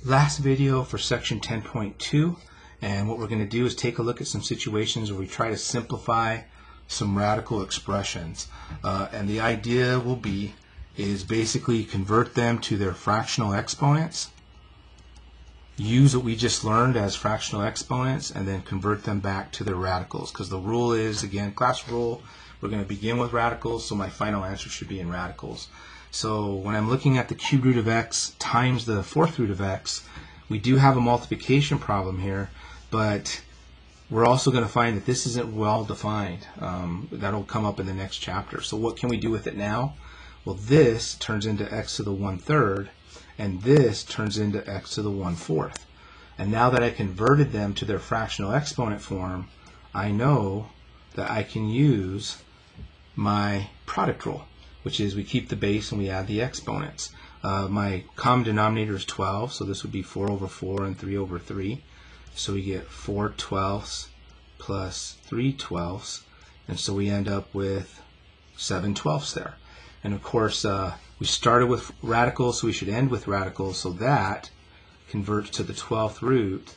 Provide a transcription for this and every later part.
Last video for section 10.2, and what we're going to do is take a look at some situations where we try to simplify some radical expressions, and the idea will be is basically convert them to their fractional exponents, use what we just learned as fractional exponents, and then convert them back to their radicals, because the rule is, again, class rule, we're going to begin with radicals, so my final answer should be in radicals. So when I'm looking at the cube root of x times the fourth root of x, we do have a multiplication problem here, but we're also going to find that this isn't well defined. That'll come up in the next chapter. So what can we do with it now? Well, this turns into x to the 1/3, and this turns into x to the 1/4. And now that I converted them to their fractional exponent form, I know that I can use my product rule, which is we keep the base and we add the exponents. My common denominator is 12, so this would be 4/4 and 3/3. So we get 4/12 plus 3/12, and so we end up with 7/12 there. And of course, we started with radicals, so we should end with radicals, so that converts to the 12th root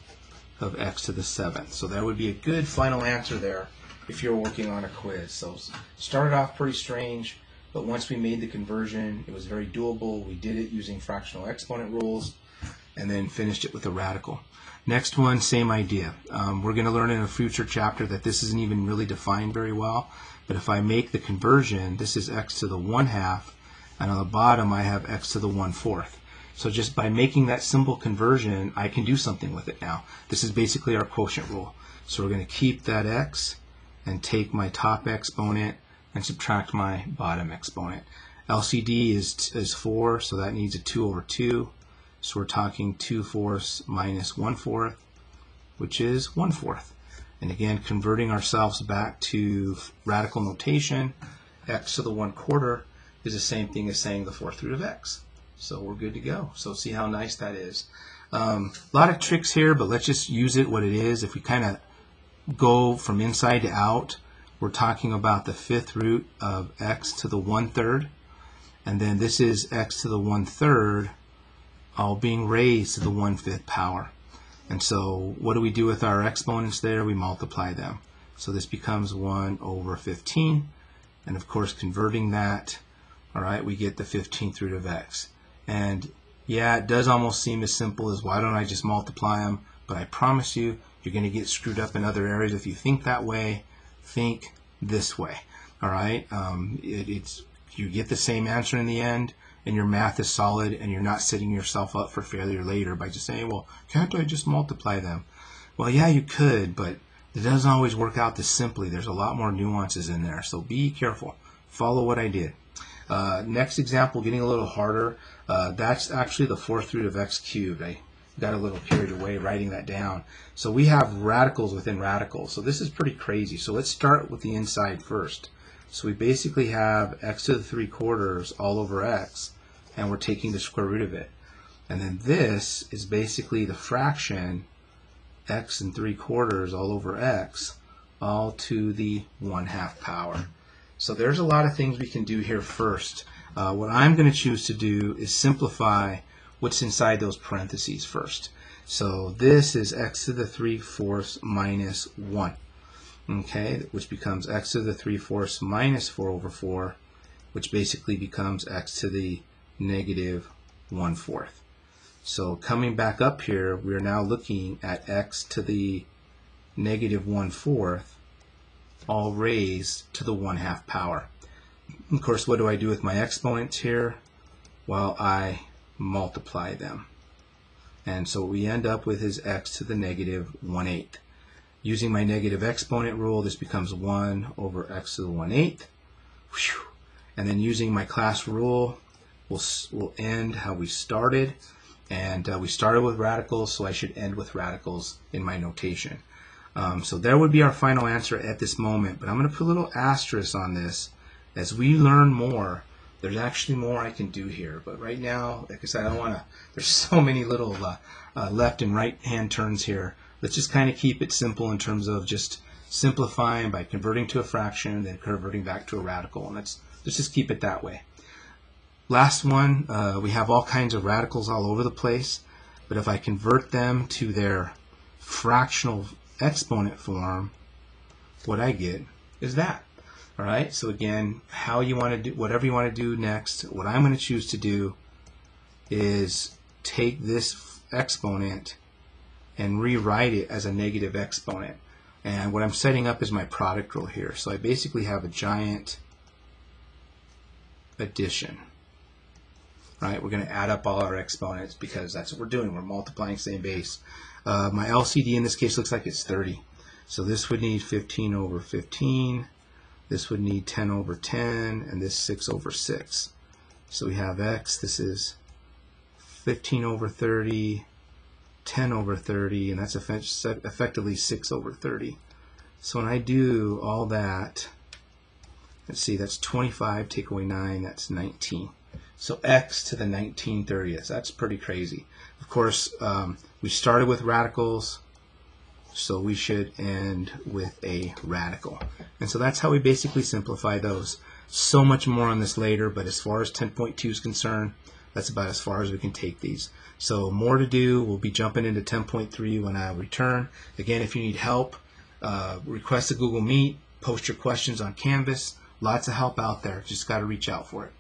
of x to the 7th. So that would be a good final answer there if you're working on a quiz. So started off pretty strange, but once we made the conversion, it was very doable. We did it using fractional exponent rules, and then finished it with a radical. Next one, same idea. We're going to learn in a future chapter that this isn't even really defined very well, but if I make the conversion, this is x to the 1/2, and on the bottom I have x to the 1/4. So just by making that simple conversion, I can do something with it now. This is basically our quotient rule. So we're going to keep that x and take my top exponent and subtract my bottom exponent. LCD is 4, so that needs a 2/2. So we're talking 2/4 minus 1/4, which is 1/4. And again, converting ourselves back to radical notation, x to the 1/4 is the same thing as saying the fourth root of x. So we're good to go. So see how nice that is. A lot of tricks here, but let's just use it what it is. If we kind of go from inside to out, we're talking about the fifth root of x to the 1/3, and then this is x to the 1/3 all being raised to the 1/5 power. And so what do we do with our exponents there? We multiply them. So this becomes 1/15, and of course converting that, all right, we get the 15th root of x. And yeah, it does almost seem as simple as why don't I just multiply them, but I promise you, you're going to get screwed up in other areas if you think that way. Think this way, all right? You get the same answer in the end, and your math is solid, and you're not setting yourself up for failure later by just saying, well, can't I just multiply them? Well, yeah, you could, but it doesn't always work out this simply. There's a lot more nuances in there, so be careful. Follow what I did. Next example, getting a little harder. That's actually the fourth root of x cubed. I got a little carried away writing that down. So we have radicals within radicals. So this is pretty crazy. So let's start with the inside first. So we basically have x to the 3/4 all over x, and we're taking the square root of it. And then this is basically the fraction x and 3/4 all over x, all to the 1/2 power. So there's a lot of things we can do here first. What I'm going to choose to do is simplify what's inside those parentheses first. So this is x to the 3/4 minus 1, okay, which becomes x to the 3/4 minus 4/4, which basically becomes x to the negative 1/4. So coming back up here, we are now looking at x to the negative 1/4 all raised to the 1/2 power. Of course, what do I do with my exponents here? Well, I multiply them. And so what we end up with is x to the negative 1/8. Using my negative exponent rule, this becomes 1/x to the 1/8. Whew. And then using my class rule, we'll end how we started. And we started with radicals, so I should end with radicals in my notation. So there would be our final answer at this moment. But I'm going to put a little asterisk on this. As we learn more, there's actually more I can do here. But right now, like I said, I don't want to, there's so many little left and right hand turns here. Let's just kind of keep it simple in terms of just simplifying by converting to a fraction, then converting back to a radical. And let's just keep it that way. Last one, we have all kinds of radicals all over the place. But if I convert them to their fractional exponent form, what I get is that. All right, so again, how you want to do, whatever you want to do next, what I'm going to choose to do is take this exponent and rewrite it as a negative exponent. And what I'm setting up is my product rule here. So I basically have a giant addition. Right, we're going to add up all our exponents because that's what we're doing. We're multiplying same base. My LCD in this case looks like it's 30. So this would need 15 over 15. This would need 10 over 10, and this 6 over 6. So we have x, this is 15 over 30, 10 over 30, and that's effectively 6 over 30. So when I do all that, let's see, that's 25, take away 9, that's 19. So x to the 19/30ths, that's pretty crazy. Of course, we started with radicals, so we should end with a radical. And so that's how we basically simplify those. So much more on this later, but as far as 10.2 is concerned, that's about as far as we can take these. So more to do. We'll be jumping into 10.3 when I return. Again, if you need help, request a Google Meet, post your questions on Canvas. Lots of help out there. Just got to reach out for it.